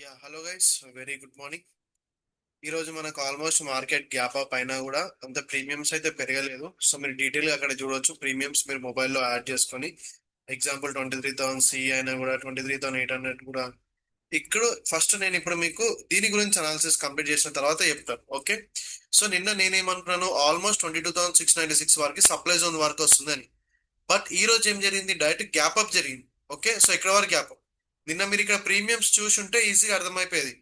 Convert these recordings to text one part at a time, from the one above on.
Hello guys, very good morning. ఈ రోజు మనకు ఆల్మోస్ట్ మార్కెట్ గ్యాప్ అప్ అయినా కూడా అంత ప్రీమియమ్స్ అయితే పెరగలేదు. సో మీరు డీటెయిల్ గా అక్కడ చూడొచ్చు. ప్రీమియమ్స్ మీరు మొబైల్లో యాడ్ చేసుకొని, ఎగ్జాంపుల్ 23,000 సి అయినా కూడా 23,800 కూడా. ఇక్కడ ఫస్ట్ నేను ఇప్పుడు మీకు దీని గురించి అనాలిసిస్ కంప్లీట్ చేసిన తర్వాత చెప్తాను, ఓకే? సో నిన్న నేనేమంటున్నాను, ఆల్మోస్ట్ 22,696 వరకు సప్లై జోన్ వరకు వస్తుందని. బట్ ఈ రోజు ఏం జరిగింది, డైరెక్ట్ గ్యాప్ అప్ జరిగింది. ఓకే, సో ఇక్కడ వరకు గ్యాప్ అప్. నిన్న మీరు ఇక్కడ ప్రీమియమ్స్ చూసి ఉంటే ఈజీగా అర్థమైపోయేది.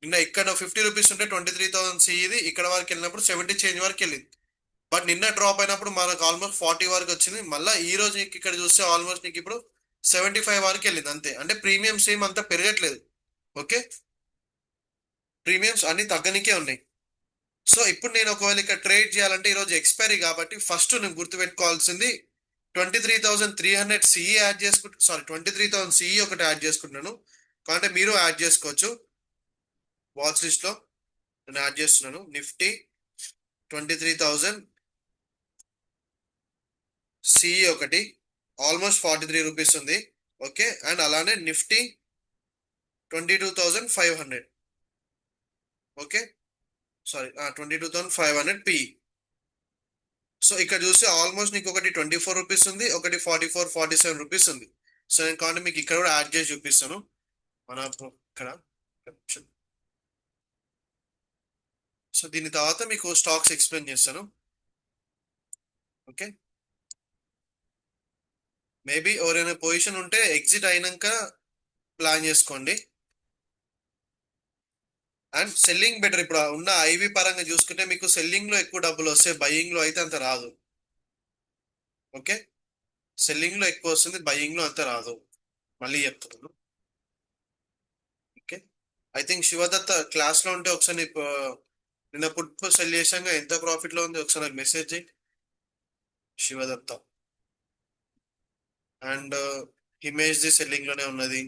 నిన్న ఇక్కడ 50 రూపీస్ ఉంటే 23,000 ఇది ఇక్కడ వరకు వెళ్ళినప్పుడు 70 చేంజ్ వరకు వెళ్ళింది. బట్ నిన్న డ్రాప్ అయినప్పుడు మనకు ఆల్మోస్ట్ 40 వరకు వచ్చింది. మళ్ళీ ఈ రోజు నీకు ఇక్కడ చూస్తే ఆల్మోస్ట్ నీకు ఇప్పుడు 75 వరకు వెళ్ళింది. అంతే, అంటే ప్రీమియమ్స్ ఏం అంతా పెరగట్లేదు. ఓకే, ప్రీమియమ్స్ అన్ని తగ్గనికే ఉన్నాయి. సో ఇప్పుడు నేను ఒకవేళ ఇక్కడ ట్రేడ్ చేయాలంటే ఈ రోజు ఎక్స్పైరీ కాబట్టి ఫస్ట్ నేను గుర్తుపెట్టుకోవాల్సింది 23,300 సిఈ యాడ్ చేసుకుంటా. సారీ, 23,000 సిఈ ఒకటి యాడ్ చేసుకుంటున్నాను. కాబట్టి మీరు యాడ్ చేసుకోవచ్చు. వాచ్ లిస్ట్ లో నేను యాడ్ చేస్తున్నాను. నిఫ్టీ 23,000 సిఈ ఒకటి ఆల్మోస్ట్ 43 రూపీస్ ఉంది. ఓకే, అండ్ అలానే Nifty 22,500. Okay, sorry, 22,500 PE. So ఇక్కడ చూస్తే ఆల్మోస్ట్ నీకు ఒకటి 24 రూపీస్ ఉంది, ఒకటి 47 రూపీస్ ఉంది. సో నేను కాబట్టి మీకు ఇక్కడ కూడా యాడ్ చేసి చూపిస్తాను. మన ఇక్కడ సో దీని తర్వాత మీకు స్టాక్స్ ఎక్స్ప్లెయిన్ చేస్తాను. ఓకే, మేబీ ఎవరైనా పొజిషన్ ఉంటే ఎగ్జిట్ అయినాక ప్లాన్ చేసుకోండి. And selling better. ఇప్పుడు ఉన్న ఐవి పరంగా చూసుకుంటే మీకు సెల్లింగ్ లో ఎక్కువ డబ్బులు వస్తాయి, బయ్యింగ్ లో అయితే అంత రాదు. ఓకే, సెల్లింగ్ లో ఎక్కువ వస్తుంది, బయ్యింగ్ లో అంత రాదు. మళ్ళీ చెప్తున్నాను. Okay, I think Shivadatta class లో ఉంటే ఒకసారి నిన్న పుట్ సెల్ చేశాక ఎంత ప్రాఫిట్ లో ఉంది ఒకసారి నాకు మెసేజ్ చేయి, Shivadatta. And image the selling లోనే ఉన్నది.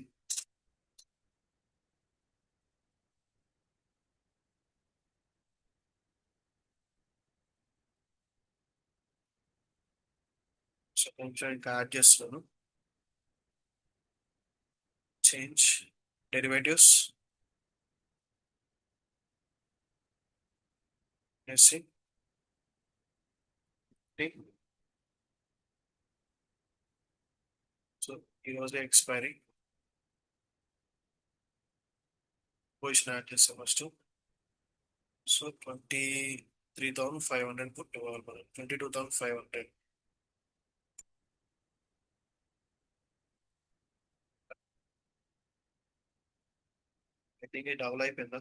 సో కొంచెం ఇంకా యాడ్ చేస్తున్నాను. చేంజ్ డెరివేటివ్స్ ఎస్సి సో ఈ రోజే ఎక్స్పైరీ పొజిషన్ యాడ్ చేస్తాం ఫస్ట్. సో 23,500 పుట్ ఇవ్వాలి మనం. 22,500. ఐ థింక్ డబుల్ అయిపోయిందా?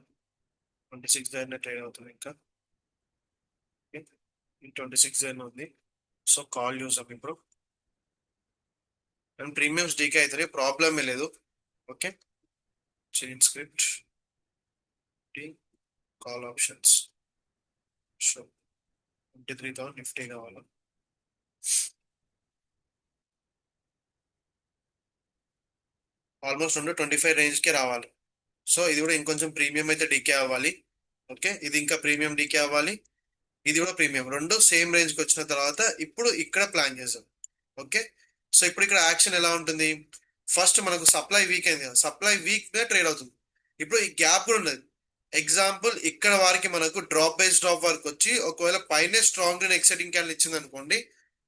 26 దగ్గర ట్రేడ్ అవుతుంది ఇంకా. 26 దగ్గర ఉంది. సో కాల్ చూసాం ఇప్పుడు. అండ్ ప్రీమియమ్స్ డీకే అవుతాయి, ప్రాబ్లమే లేదు. Okay, change script call options. So 23,000 Nifty కావాలి. ఆల్మోస్ట్ 25 రేంజ్ కే రావాలి. సో ఇది కూడా ఇంకొంచెం ప్రీమియం అయితే డీకే అవ్వాలి. ఓకే, ఇది ఇంకా ప్రీమియం డీకే అవ్వాలి, ఇది కూడా ప్రీమియం. రెండు సేమ్ రేంజ్ కి వచ్చిన తర్వాత ఇప్పుడు ఇక్కడ ప్లాన్ చేద్దాం. ఓకే, సో ఇప్పుడు ఇక్కడ యాక్షన్ ఎలా ఉంటుంది, ఫస్ట్ మనకు సప్లై వీక్ అయింది కదా, సప్లై వీక్ గా ట్రేడ్ అవుతుంది. ఇప్పుడు ఈ గ్యాప్ కూడా ఉన్నది. ఎగ్జాంపుల్ ఇక్కడ వారికి మనకు డ్రాప్ బేస్ డ్రాప్ వరకు వచ్చి ఒకవేళ పైన స్ట్రాంగ్ అండ్ ఎక్సైటింగ్ క్యాండిల్ ఇచ్చింది అనుకోండి,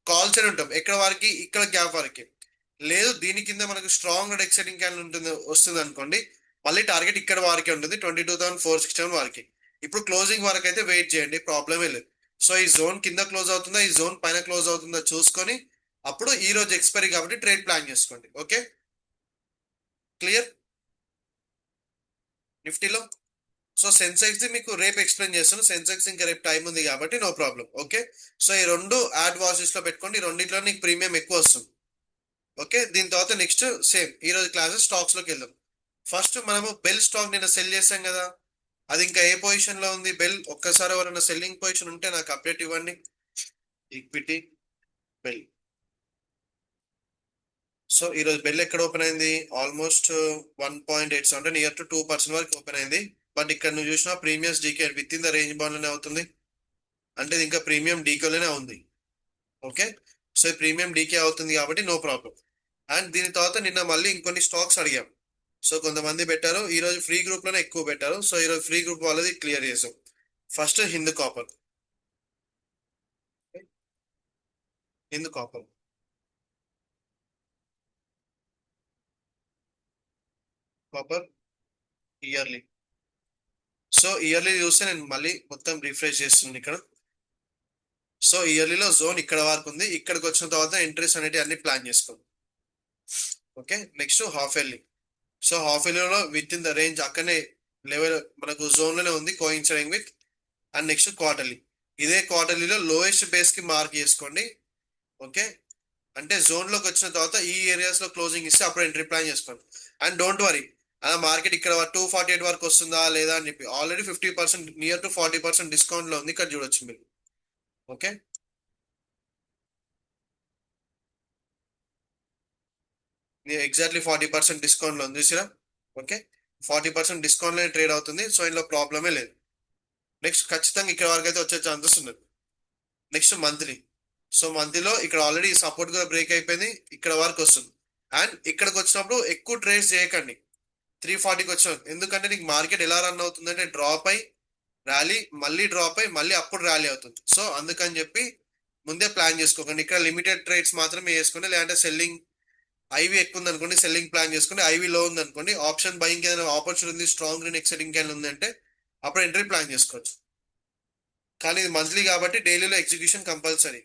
కాల్స్ అని ఉంటాం ఎక్కడ వారికి, ఇక్కడ గ్యాప్ వరకి. లేదు దీని కింద మనకు స్ట్రాంగ్ అండ్ ఎక్సైటింగ్ క్యాండిల్ ఉంటుంది వస్తుంది అనుకోండి, మళ్ళీ టార్గెట్ ఇక్కడ వారికి ఉంటుంది 22,467 వారికి. ఇప్పుడు క్లోజింగ్ వరకు అయితే వెయిట్ చేయండి, ప్రాబ్లమే లేదు. సో ఈ జోన్ కింద క్లోజ్ అవుతుందా, ఈ జోన్ పైన క్లోజ్ అవుతుందా చూసుకొని అప్పుడు ఈ రోజు ఎక్స్పైరీ కాబట్టి ట్రేడ్ ప్లాన్ చేసుకోండి. ఓకే, క్లియర్ నిఫ్టీలో. సో సెన్సెక్స్ ది మీకు రేపు ఎక్స్ప్లెయిన్ చేస్తాను. సెన్సెక్స్ ఇంకా రేపు టైం ఉంది కాబట్టి నో ప్రాబ్లం. ఓకే, సో ఈ రెండు యాడ్ వాచెస్ లో పెట్టుకోండి, రెండిట్లో నీకు ప్రీమియం ఎక్కువ వస్తుంది. ఓకే, దీని తర్వాత నెక్స్ట్ సేమ్ ఈ రోజు క్లాసెస్ స్టాక్స్ లోకి వెళ్దాం. ఫస్ట్ మనము బెల్ స్టాక్ నిన్న సెల్ చేసాం కదా, అది ఇంకా ఏ పొజిషన్ లో ఉంది బెల్? ఒక్కసారి ఎవరైనా సెల్లింగ్ పొజిషన్ ఉంటే నాకు అప్డేట్ ఇవ్వండి. Equity bell. సో ఈ రోజు బెల్ ఎక్కడ ఓపెన్ అయింది, ఆల్మోస్ట్ 1.87 నియర్ టు 2% వరకు ఓపెన్ అయింది. బట్ ఇక్కడ నువ్వు చూసిన ప్రీమియస్ డీకే with in the range bound లోనే అవుతుంది, అంటే ఇది ఇంకా ప్రీమియం డీకేలోనే ఉంది. ఓకే, సో ప్రీమియం డీకే అవుతుంది కాబట్టి నో ప్రాబ్లం. అండ్ దీని తర్వాత నిన్న మళ్ళీ ఇంకొన్ని స్టాక్స్ అడిగాం. సో కొంతమంది పెట్టారు, ఈ రోజు ఫ్రీ గ్రూప్ లోనే ఎక్కువ పెట్టారు. సో ఈ రోజు ఫ్రీ గ్రూప్ వాళ్ళది క్లియర్ చేసాం. First Hindu copper. Hindu copper. Copper yearly. So yearly చూస్తే నేను మళ్ళీ మొత్తం రిఫ్రెష్ చేస్తున్నాను ఇక్కడ. సో ఇయర్లీలో జోన్ ఇక్కడ వరకు ఉంది, ఇక్కడికి వచ్చిన తర్వాత ఎంట్రీస్ అనేవి అన్ని ప్లాన్ చేసుకోండి. Okay, next half yearly. So half ఇయర్లీలో విత్ ఇన్ ద రేంజ్ అక్కడనే లెవెల్ మనకు జోన్ లోనే ఉంది, coinciding with. And next quarterly. ఇదే క్వార్టర్లీలో లోయెస్ట్ బేస్ కి మార్క్ చేసుకోండి. ఓకే, అంటే జోన్ లోకి వచ్చిన తర్వాత ఈ ఏరియాస్ లో క్లోజింగ్ ఇస్తే అప్పుడు ఎంట్రీ ప్లాన్ చేసుకోండి. అండ్ డోంట్ వరీ, అలా మార్కెట్ ఇక్కడ 248 వరకు వస్తుందా లేదా అని చెప్పి ఆల్రెడీ 50% నియర్ టు 40% డిస్కౌంట్ లో ఉంది, ఇక్కడ చూడొచ్చు మీరు. ఓకే, ఎగ్జాక్ట్లీ 40% డిస్కౌంట్ లో ఉంది చూసిరా. ఓకే, 40% డిస్కౌంట్ లో ట్రేడ్ అవుతుంది, సో ఇందులో ప్రాబ్లమే లేదు. నెక్స్ట్ ఖచ్చితంగా ఇక్కడ వరకు అయితే వచ్చే ఛాన్సెస్ ఉన్నది. Next monthly. సో మంత్లీలో ఇక్కడ ఆల్రెడీ సపోర్ట్ కూడా బ్రేక్ అయిపోయింది, ఇక్కడ వరకు వస్తుంది. అండ్ ఇక్కడికి వచ్చినప్పుడు ఎక్కువ ట్రేడ్స్ చేయకండి 340కి వచ్చాను, ఎందుకంటే నీకు మార్కెట్ ఎలా రన్ అవుతుందంటే డ్రాప్ అయి ర్యాలీ, మళ్ళీ డ్రాప్ అయి మళ్ళీ అప్పుడు ర్యాలీ అవుతుంది. సో అందుకని చెప్పి ముందే ప్లాన్ చేసుకోకండి. ఇక్కడ లిమిటెడ్ ట్రేడ్స్ మాత్రమే చేసుకోండి, లేదంటే సెల్లింగ్ ఐవి ఎక్కువ ఉంది అనుకోండి, సెల్లింగ్ ప్లాన్ చేసుకోండి. ఐవి లో ఉంది అనుకోండి, ఆప్షన్ బయింగ్ ఏదైనా ఆపర్చునిటీ ఉంది, స్ట్రాంగ్ గ్రీన్ ఎక్సైటింగ్ క్యాన్ ఉంది అంటే అప్పుడు ఎంట్రీ ప్లాన్ చేసుకోవచ్చు. కానీ ఇది మంత్లీ కాబట్టి డైలీలో ఎగ్జిక్యూషన్ కంపల్సరీ.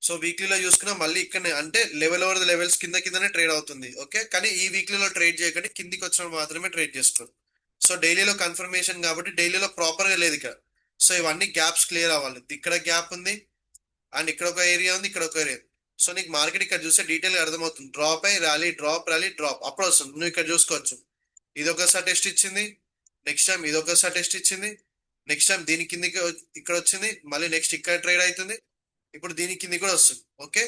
సో వీక్లీలో చూసుకున్నా మళ్ళీ ఇక్కడ అంటే లెవెల్ ఓవర్ ద లెవెల్స్ కింద కిందనే ట్రేడ్ అవుతుంది. ఓకే, కానీ ఈ వీక్లీలో ట్రేడ్ చేయకండి, కిందికి వచ్చినప్పుడు మాత్రమే ట్రేడ్ చేసుకోండి. సో డైలీలో కన్ఫర్మేషన్ కాబట్టి డైలీలో ప్రాపర్ గా లేదు ఇక్కడ. సో ఇవన్నీ గ్యాప్స్ క్లియర్ అవ్వాలి. ఇక్కడ గ్యాప్ ఉంది, అండ్ ఇక్కడ ఒక ఏరియా ఉంది, ఇక్కడ ఒక ఏరియా. సో నీకు మార్కెట్ ఇక్కడ చూస్తే డీటెయిల్ గా అర్థమవుతుంది, డ్రాప్ అయ్యి ర్యాలీ, డ్రాప్ ర్యాలీ, డ్రాప్ అప్పుడు వస్తుంది. నువ్వు ఇక్కడ చూసుకోవచ్చు, ఇది ఒకసారి టెస్ట్ ఇచ్చింది, నెక్స్ట్ టైం ఇది ఒకసారి టెస్ట్ ఇచ్చింది, నెక్స్ట్ టైం దీని కిందికి ఇక్కడ వచ్చింది, మళ్ళీ నెక్స్ట్ ఇక్కడ ట్రేడ్ అవుతుంది, ఇప్పుడు దీని కింది కూడా వస్తుంది. ఓకే,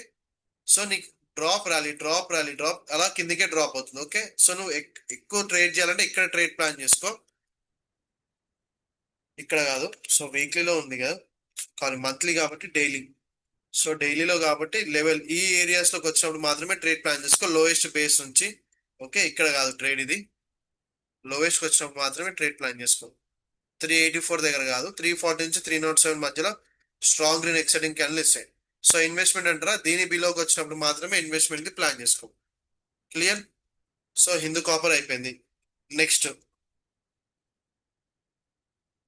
సో నీకు drop rally, drop rally, drop అలా కిందికే డ్రాప్ అవుతుంది. ఓకే, సో నువ్వు ఎక్కువ ట్రేడ్ చేయాలంటే ఇక్కడ ట్రేడ్ ప్లాన్ చేసుకో, ఇక్కడ కాదు. సో వీక్లీలో ఉంది కదా, కానీ మంత్లీ కాబట్టి డైలీ. సో డైలీలో కాబట్టి లెవెల్ ఈ ఏరియాస్ లోకి వచ్చినప్పుడు మాత్రమే ట్రేడ్ ప్లాన్ చేసుకో, లోయెస్ట్ బేస్ నుంచి. ఓకే, ఇక్కడ కాదు ట్రేడ్, ఇది లోయెస్ట్ వచ్చినప్పుడు మాత్రమే ట్రేడ్ ప్లాన్ చేసుకో. 384 దగ్గర కాదు, 340 నుంచి 307 మధ్యలో స్ట్రాంగ్ గ్రీన్ ఎక్సైటింగ్ క్యాండిల్ ఇస్తాయి. సో ఇన్వెస్ట్మెంట్ అంటారా, దీని బిలోకి వచ్చినప్పుడు మాత్రమే ఇన్వెస్ట్మెంట్ కి ప్లాన్ చేసుకో. క్లియర్. సో హిందూ కాపర్ అయిపోయింది. నెక్స్ట్,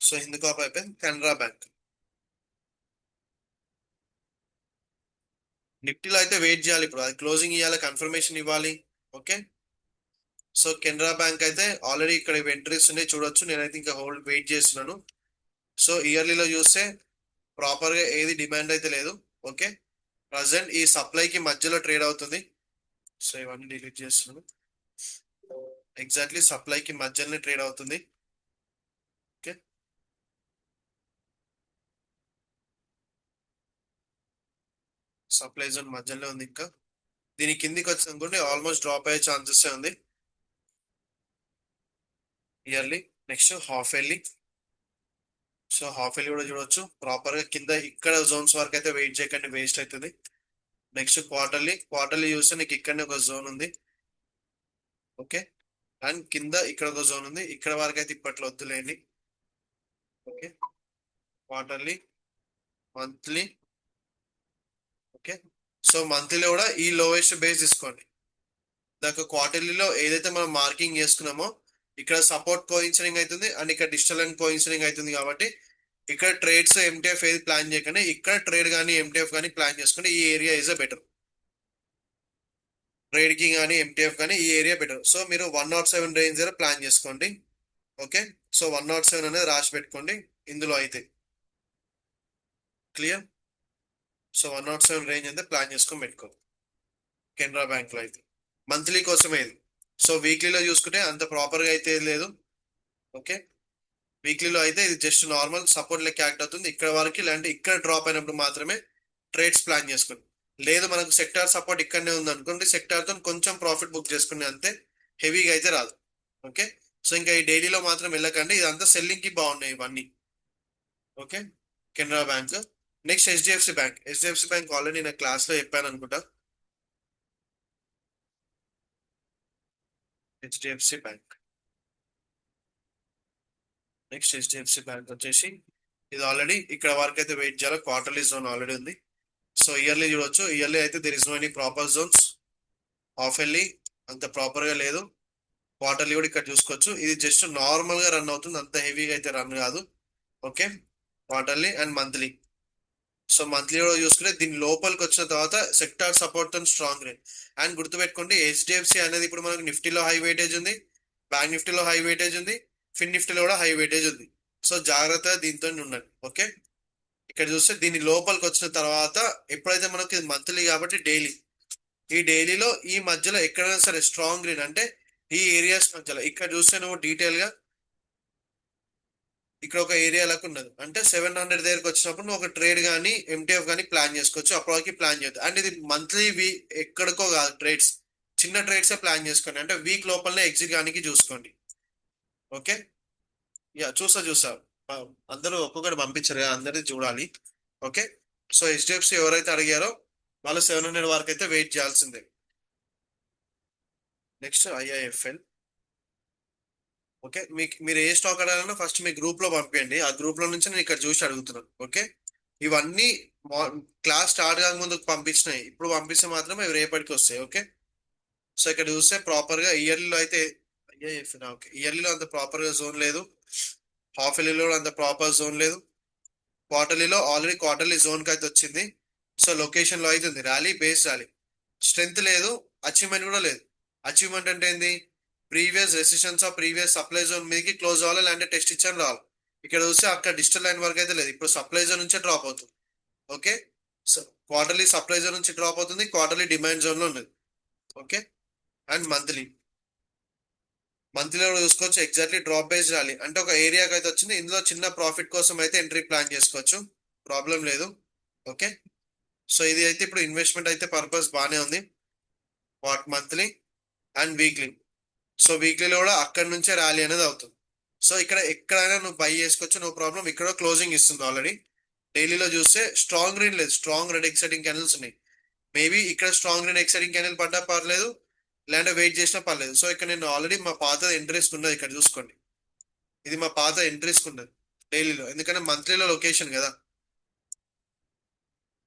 సో హిందూ కాపర్ అయిపోయింది. కెనరా బ్యాంక్. నిఫ్టీలో అయితే వెయిట్ చేయాలి, ఇప్పుడు అది క్లోజింగ్ ఇవ్వాలి, కన్ఫర్మేషన్ ఇవ్వాలి. ఓకే, సో కెనరా బ్యాంక్ అయితే ఆల్రెడీ ఇక్కడ ఎంట్రీస్ ఉన్నాయి చూడొచ్చు, నేనైతే ఇంకా హోల్డ్ వెయిట్ చేస్తున్నాను. సో ఇయర్లీలో చూస్తే ప్రాపర్ గా ఏది డిమాండ్ అయితే లేదు. ఓకే, ప్రజెంట్ ఈ సప్లైకి మధ్యలో ట్రేడ్ అవుతుంది. సో ఇవన్నీ డిలీట్ చేస్తున్నాను. ఎగ్జాక్ట్లీ సప్లైకి మధ్యలోనే ట్రేడ్ అవుతుంది. ఓకే, సప్లై జోన్ మధ్యలో ఉంది, ఇంకా దీని కిందికి వచ్చి అనుకోండి ఆల్మోస్ట్ డ్రాప్ అయ్యే ఛాన్సెస్ ఉంది yearly. Next half yearly. So half yearly కూడా చూడొచ్చు, ప్రాపర్ గా కింద ఇక్కడ జోన్స్ వరకు అయితే వెయిట్ చేయకండి, వేస్ట్ అవుతుంది. Next quarterly. క్వార్టర్లీ చూస్తే నీకు ఇక్కడనే ఒక జోన్ ఉంది. ఓకే, అండ్ కింద ఇక్కడ ఒక జోన్ ఉంది, ఇక్కడ వరకు అయితే ఇప్పట్లో వద్దులేండి. Okay, quarterly, monthly. Okay, so మంత్లీలో కూడా ఈ లోయెస్ట్ బేస్ తీసుకోండి. దాకా క్వార్టర్లీలో ఏదైతే మనం మార్కింగ్ చేసుకున్నామో ఇక్కడ సపోర్ట్ కోఇన్సిడింగ్ అవుతుంది, అండ్ ఇక్కడ డిజిటల్ అండ్ కోఇన్సిడింగ్ అవుతుంది కాబట్టి ఇక్కడ ట్రేడ్స్ ఎంటీఎఫ్ ఏది ప్లాన్ చేయకండి, ఇక్కడ ట్రేడ్ కానీ ఎంటీఎఫ్ కానీ ప్లాన్ చేసుకుంటే ఈ area is a better. Trade కి కానీ ఎంటీఎఫ్ కానీ ఈ ఏరియా బెటర్. సో మీరు 107 రేంజ్ దగ్గర ప్లాన్ చేసుకోండి. ఓకే, సో 107 అనేది రాసి పెట్టుకోండి ఇందులో అయితే. క్లియర్. సో 107 రేంజ్ అయితే ప్లాన్ చేసుకొని పెట్టుకో కెనరా బ్యాంక్ లో అయితే. మంత్లీ కోసమే ఇది. సో వీక్లీలో చూసుకుంటే అంత ప్రాపర్ గా అయితే లేదు. ఓకే, వీక్లీలో అయితే ఇది జస్ట్ నార్మల్ సపోర్ట్ లెక్క యాక్ట్ అవుతుంది ఇక్కడ వరకు, లేదంటే ఇక్కడ డ్రాప్ అయినప్పుడు మాత్రమే ట్రేడ్స్ ప్లాన్ చేసుకోండి. లేదు మనకు సెక్టార్ సపోర్ట్ ఇక్కడనే ఉంది అనుకోండి, సెక్టార్ తో కొంచెం ప్రాఫిట్ బుక్ చేసుకుని అంతే, హెవీగా అయితే రాదు. ఓకే, సో ఇంకా ఈ డైలీలో మాత్రం వెళ్ళకండి, ఇదంతా సెల్లింగ్ కి బాగున్నాయి ఇవన్నీ. Okay, Canara bank. Next HDFC bank. HDFC bank already నేను క్లాస్ లో చెప్పాను అనుకుంటా. HDFC bank. Next HDFC bank వచ్చేసి ఇది ఆల్రెడీ ఇక్కడ వరకు అయితే వెయిట్ చేయాలి. క్వార్టర్లీ జోన్ ఆల్రెడీ ఉంది. సో ఇయర్లీ చూడొచ్చు. ఇయర్లీ అయితే there is no any proper zones. Half yearly అంత ప్రాపర్ గా లేదు. క్వార్టర్లీ కూడా ఇక్కడ చూసుకోవచ్చు. ఇది జస్ట్ నార్మల్ గా రన్ అవుతుంది, అంత హెవీగా అయితే రన్ కాదు. Okay, quarterly and monthly. So monthly కూడా చూసుకుంటే దీని లోపలికి వచ్చిన తర్వాత సెక్టార్ సపోర్ట్ తో స్ట్రాంగ్ రేట్. అండ్ గుర్తుపెట్టుకోండి, హెచ్డిఎఫ్సి అనేది ఇప్పుడు మనకు నిఫ్టీలో హై వెయిటేజ్ ఉంది, బ్యాంక్ నిఫ్టీలో హై వెయిటేజ్ ఉంది, ఫిన్ నిఫ్టీలో కూడా హై వెయిటేజ్ ఉంది. సో జాగ్రత్తగా దీంతో ఉండండి. ఓకే, ఇక్కడ చూస్తే దీని లోపలికి వచ్చిన తర్వాత ఎప్పుడైతే మనకి మంత్లీ కాబట్టి డైలీ, ఈ డైలీలో ఈ మధ్యలో ఎక్కడైనా సరే స్ట్రాంగ్ గ్రీన్ అంటే ఈ ఏరియాస్ మధ్యలో ఇక్కడ చూస్తే నువ్వు డీటెయిల్ గా ఇక్కడ ఒక ఏరియా లాగా ఉన్నది అంటే 700 దగ్గరకు వచ్చినప్పుడు నువ్వు ఒక ట్రేడ్ కానీ ఎంటీఎఫ్ కానీ ప్లాన్ చేసుకోవచ్చు. అప్పటికి ప్లాన్ చేయొద్దు. అండ్ ఇది మంత్లీ ఎక్కడికో కాదు, ట్రేడ్స్ చిన్న ట్రేడ్స్ ప్లాన్ చేసుకోండి. అంటే వీక్ లోపలనే ఎగ్జిట్ కానీ చూసుకోండి. ఓకే, యా చూసా ఆ, అందరూ ఒక్కొక్కటి పంపించారు కదా, అందరిది చూడాలి. ఓకే, సో హెచ్డిఎఫ్సి ఎవరైతే అడిగారో వాళ్ళు 700 వరకు అయితే వెయిట్ చేయాల్సిందే. Next IIFL. ఓకే, మీరు ఏ స్టాక్ అడగాలన్నా ఫస్ట్ మీ గ్రూప్ లో పంపించండి. ఆ గ్రూప్ లో నుంచి నేను ఇక్కడ చూసి అడుగుతున్నాను. ఓకే, ఇవన్నీ క్లాస్ స్టార్ట్ కాక ముందుకు పంపించినాయి. ఇప్పుడు పంపిస్తే మాత్రమే ఇవి రేపటికి వస్తాయి. ఓకే, సో ఇక్కడ చూస్తే ప్రాపర్ గా ఇయర్లీలో అయితే ఐఐఎఫ్ ఓకే, ఇయర్లీలో అంత ప్రాపర్ గా జోన్ లేదు. హాఫ్ ఇయర్లీలో కూడా అంత ప్రాపర్ జోన్ లేదు. క్వార్టర్లీలో ఆల్రెడీ క్వార్టర్లీ జోన్ కి అయితే వచ్చింది. సో లొకేషన్ లో అయితే ఉంది, ర్యాలీ బేస్ ర్యాలీ. స్ట్రెంత్ లేదు, అచీవ్మెంట్ కూడా లేదు. అచీవ్మెంట్ అంటే ఏంది? Previous resistance of previous supply zone మీదకి క్లోజ్ అవ్వాలి, లేదంటే టెస్ట్ ఇచ్చాను రావాలి. ఇక్కడ చూస్తే అక్కడ డిజిటల్ లైన్ వరకు అయితే లేదు, ఇప్పుడు సప్లై జోన్ నుంచే డ్రాప్ అవుతుంది. Okay, so quarterly supply zone నుంచి డ్రాప్ అవుతుంది, క్వార్టర్లీ డిమాండ్ జోన్ లో ఉన్నది. ఓకే, అండ్ మంత్లీలో కూడా చూసుకోవచ్చు. ఎగ్జాక్ట్లీ డ్రాప్ బేస్ రాలి అంటే ఒక ఏరియాకి అయితే వచ్చింది. ఇందులో చిన్న ప్రాఫిట్ కోసం అయితే ఎంట్రీ ప్లాన్ చేసుకోవచ్చు, ప్రాబ్లం లేదు. ఓకే, సో ఇది అయితే ఇప్పుడు ఇన్వెస్ట్మెంట్ అయితే పర్పస్ బాగానే ఉంది. Monthly and weekly. సో వీక్లీలో కూడా అక్కడి నుంచే ర్యాలీ అనేది అవుతుంది. సో ఇక్కడ ఎక్కడైనా నువ్వు బై చేసుకోవచ్చు, నో ప్రాబ్లం. ఇక్కడ క్లోజింగ్ ఇస్తుంది ఆల్రెడీ. డైలీలో చూస్తే స్ట్రాంగ్ గ్రీన్ లేదు, స్ట్రాంగ్ రెడ్ ఎక్సైటింగ్ క్యాండిల్స్ ఉన్నాయి. మేబీ ఇక్కడ స్ట్రాంగ్ గ్రీన్ ఎక్సైటింగ్ క్యాండిల్ పడ్డా పర్లేదు, లేదంటే వెయిట్ చేసినా పర్లేదు. సో ఇక్కడ నేను ఆల్రెడీ మా పాత ఎంట్రీస్ ఉన్నది, ఇక్కడ చూసుకోండి. ఇది మా పాత ఎంట్రీస్ ఉన్నది డైలీలో, ఎందుకంటే మంత్లీలో లొకేషన్ కదా.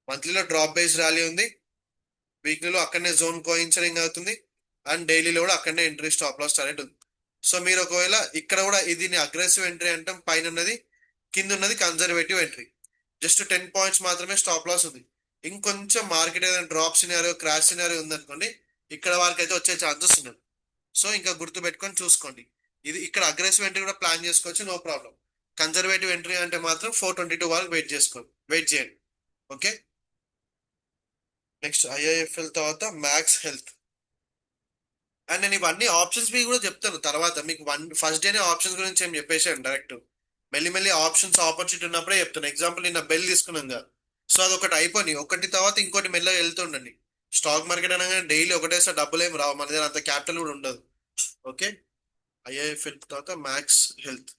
మంత్లీలో డ్రాప్ బేస్ ర్యాలీ ఉంది, వీక్లీలో అక్కడనే జోన్ కోయిన్సరింగ్ అవుతుంది, అండ్ డైలీలో కూడా అక్కడనే ఎంట్రీ స్టాప్ లాస్ టార్గెట్ ఉంది. సో మీరు ఒకవేళ ఇక్కడ కూడా ఇది అగ్రెసివ్ ఎంట్రీ అంటే పైన ఉన్నది, కింద ఉన్నది కన్జర్వేటివ్ ఎంట్రీ. జస్ట్ 10 పాయింట్స్ మాత్రమే స్టాప్ లాస్ ఉంది. ఇంకొంచెం మార్కెట్ ఏదైనా డ్రాప్ సినారియో క్రాష్ సినారియో ఉందనుకోండి, ఇక్కడ వరకు అయితే వచ్చే ఛాన్సెస్ ఉన్నాయి. సో ఇంకా గుర్తు పెట్టుకొని చూసుకోండి. ఇది ఇక్కడ అగ్రెసివ్ ఎంట్రీ కూడా ప్లాన్ చేసుకోవచ్చు, నో ప్రాబ్లం. కన్జర్వేటివ్ ఎంట్రీ అంటే మాత్రం 422 వరకు వెయిట్ చేయండి. ఓకే, నెక్స్ట్ ఐఐఎఫ్ఎల్ తర్వాత మ్యాక్స్ హెల్త్. అండ్ నేను ఇవన్నీ ఆప్షన్స్ మీకు కూడా చెప్తాను తర్వాత. మీకు ఫస్ట్ డేనే ఆప్షన్స్ గురించి ఏం చెప్పేసాను డైరెక్ట్. మెల్లి ఆప్షన్స్ ఆపర్చునిటీ ఉన్నప్పుడే చెప్తాను. ఎగ్జాంపుల్ నిన్న బెల్ తీసుకున్నాం కదా, సో అది ఒకటి అయిపోయి ఒకటి తర్వాత ఇంకోటి మెల్లగా వెళ్తుండండి. స్టాక్ మార్కెట్ అనగానే డైలీ ఒకటేసారి డబ్బులు ఏమి రావు, మన దగ్గర అంత క్యాపిటల్ కూడా ఉండదు. ఓకే, ఐఐఎఫ్ఎల్ తర్వాత మ్యాక్స్ హెల్త్.